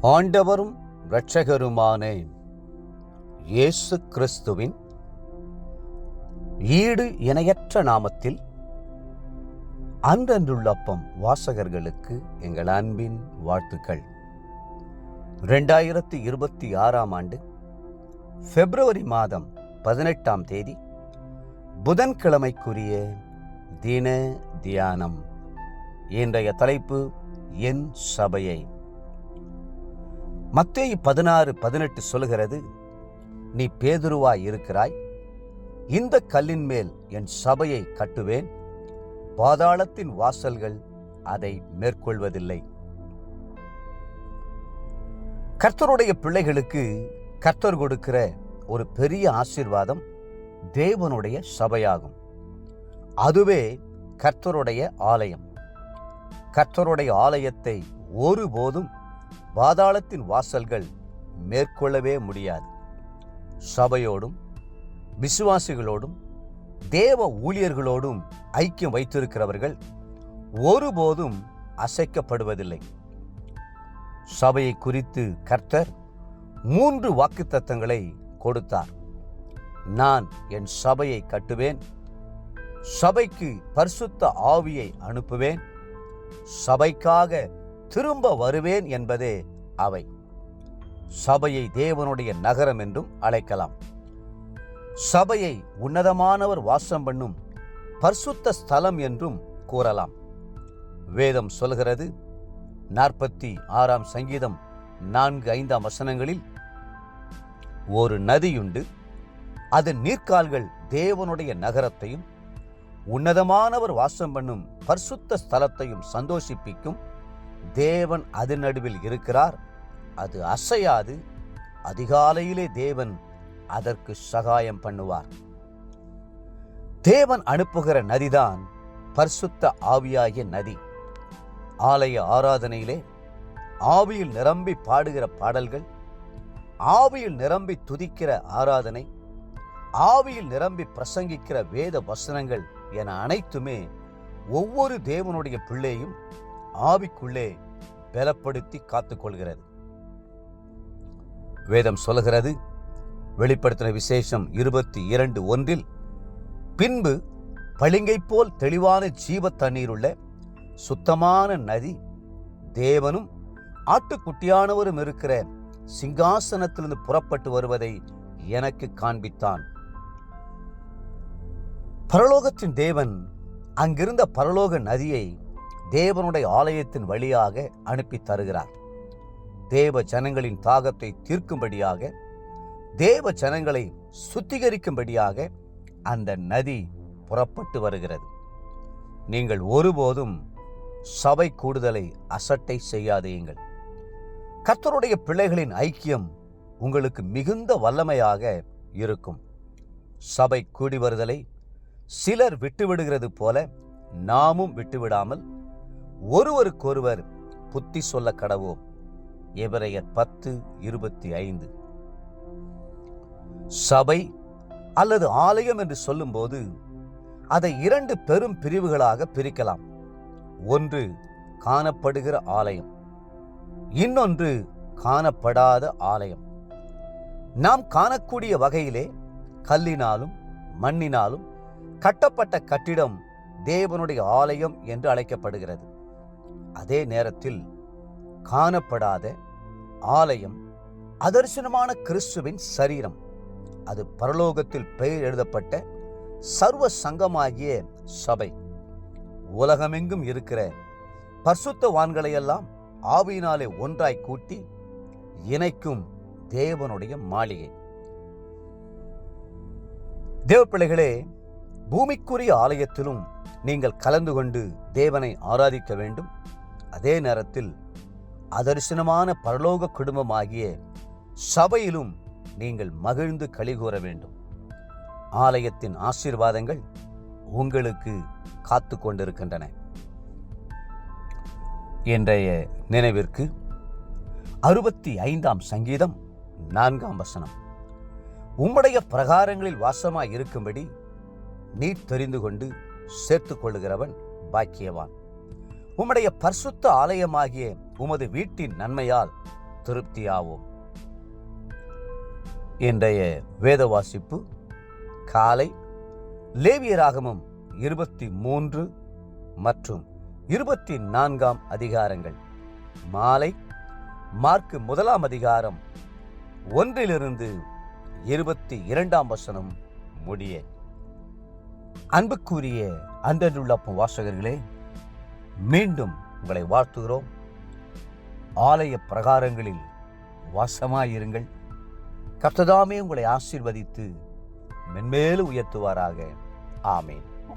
ஆண்டவரும் இரட்சகருமான இயேசு கிறிஸ்துவின் ஈடு இணையற்ற நாமத்தில் அன்றன்றுள்ள அப்பம் வாசகர்களுக்கு எங்கள் அன்பின் வாழ்த்துக்கள். 2026 ஆண்டு பிப்ரவரி மாதம் 18ஆம் தேதி புதன்கிழமைக்குரிய தின தியானம். இன்றைய தலைப்பு என் சபையை. மத்தேயு 16:18 சொல்கிறது, நீ பேதுருவாய் இருக்கிறாய், இந்த கல்லின் மேல் என் சபையை கட்டுவேன், பாதாளத்தின் வாசல்கள் அதை மேற்கொள்வதில்லை. கர்த்தருடைய பிள்ளைகளுக்கு கர்த்தர் கொடுக்கிற ஒரு பெரிய ஆசீர்வாதம் தேவனுடைய சபையாகும். அதுவே கர்த்தருடைய ஆலயம். கர்த்தருடைய ஆலயத்தை ஒருபோதும் பாதாளத்தின் வாசல்கள் மேற்கொள்ளவே முடியாது. சபையோடும் விசுவாசிகளோடும் தேவ ஊழியர்களோடும் ஐக்கியம் வைத்திருக்கிறவர்கள் ஒருபோதும் அசைக்கப்படுவதில்லை. சபையை குறித்து கர்த்தர் 3 வாக்குத்தத்தங்களை கொடுத்தார். நான் என் சபையை கட்டுவேன், சபைக்கு பரிசுத்த ஆவியை அனுப்புவேன், சபைக்காக திரும்ப வருவேன் என்பதே அவை. சபையை தேவனுடைய நகரம் என்றும் அழைக்கலாம். சபையை உன்னதமானவர் வாசம் பண்ணும் பரிசுத்த ஸ்தலம் என்றும் கூறலாம். வேதம் சொல்கிறது, 46ஆம் சங்கீதம் 4-5 வசனங்களில், ஒரு நதியுண்டு, அதன் நீர்க்கால்கள் தேவனுடைய நகரத்தையும் உன்னதமானவர் வாசம் பண்ணும் பரிசுத்த ஸ்தலத்தையும் சந்தோஷிப்பிக்கும். தேவன் அதன் நடுவில் இருக்கிறார், அது அசையாது, அதிகாலையிலே தேவன் அதற்கு சகாயம் பண்ணுவார். தேவன் அனுப்புகிற நதிதான் பரிசுத்த ஆவியாகிய நதி. ஆலய ஆராதனையிலே ஆவியில் நிரம்பி பாடுகிற பாடல்கள், ஆவியில் நிரம்பி துதிக்கிற ஆராதனை, ஆவியில் நிரம்பி பிரசங்கிக்கிற வேத வசனங்கள் என அனைத்துமே ஒவ்வொரு தேவனுடைய பிள்ளையும் ஆவிக்குள்ளே பலப்படுத்தி காத்துக்கொள்கிறது. வேதம் சொல்கிறது, வெளிப்படுத்தின விசேஷம் 22:1, பின்பு பளிங்கை போல் தெளிவான ஜீவ தண்ணீருள்ள சுத்தமான நதி தேவனும் ஆட்டுக்குட்டியானவரும் இருக்கிற சிங்காசனத்திலிருந்து புறப்பட்டு வருவதை எனக்கு காண்பித்தான். பரலோகத்தின் தேவன் அங்கிருந்த பரலோக நதியை தேவனுடைய ஆலயத்தின் வழியாக அனுப்பி தருகிறார். தேவ ஜனங்களின் தாகத்தை தீர்க்கும்படியாக, தேவ ஜனங்களை சுத்திகரிக்கும்படியாக அந்த நதி புறப்பட்டு வருகிறது. நீங்கள் ஒருபோதும் சபை கூடுதலை அசட்டை செய்யாதீர்கள். கர்த்தருடைய பிள்ளைகளின் ஐக்கியம் உங்களுக்கு மிகுந்த வல்லமையாக இருக்கும். சபை கூடி வருதலை சிலர் விட்டுவிடுகிறது போல நாமும் விட்டுவிடாமல் ஒருவருக்கொருவர் புத்தி சொல்ல கடவோம். எபிரெயர் 10:25. சபை அல்லது ஆலயம் என்று சொல்லும்போது அதை 2 பெரும் பிரிவுகளாக பிரிக்கலாம். ஒன்று காணப்படுகிற ஆலயம், இன்னொன்று காணப்படாத ஆலயம். நாம் காணக்கூடிய வகையிலே கல்லினாலும் மண்ணினாலும் கட்டப்பட்ட கட்டிடம் தேவனுடைய ஆலயம் என்று அழைக்கப்படுகிறது. அதே நேரத்தில் காணப்படாத ஆலயம் அதர்சனமான கிறிஸ்துவின் சரீரம். அது பரலோகத்தில் பெயர் எழுதப்பட்ட சர்வ சங்கமாகிய சபை. உலகமெங்கும் இருக்கிற பரிசுத்தவான்களையெல்லாம் ஆவியினாலே ஒன்றாய் கூட்டி இணைக்கும் தேவனுடைய மாளிகை. தேவ பிள்ளைகளே, பூமிக்குரிய ஆலயத்திலும் நீங்கள் கலந்து கொண்டு தேவனை ஆராதிக்க வேண்டும். அதே நேரத்தில் அதர்சனமான பரலோக குடும்பமாகிய சபையிலும் நீங்கள் மகிழ்ந்து களிகூற வேண்டும். ஆலயத்தின் ஆசீர்வாதங்கள் உங்களுக்கு காத்து கொண்டிருக்கின்றன. இன்றைய நினைவிற்கு 65ஆம் சங்கீதம் 4ஆம் வசனம், உம்முடைய பிரகாரங்களில் வாசமாய் இருக்கும்படி நீர் தெரிந்து கொண்டு சேர்த்துக் கொள்ளுகிறவன் பாக்கியவான். உம்முடைய பரிசுத்த ஆலயமாகிய உமது வீட்டின் நன்மையால் திருப்தியாவோம். இன்றைய வேத வாசிப்பு காலை லேவியராகமம் 23 மற்றும் 24 அதிகாரங்கள், மாலை மார்க்கு 1 அதிகாரம் 1 22 வசனம் முடிய. அன்புக்குரிய அன்றன்றுள்ள வாசகர்களே, மீண்டும் உங்களை வாழ்த்துகிறோம். ஆலய பிரகாரங்களில் வாசமாயிருங்கள். கர்த்தர் தாமே உங்களை ஆசீர்வதித்து மென்மேலும் உயர்த்துவாராக. ஆமேன்.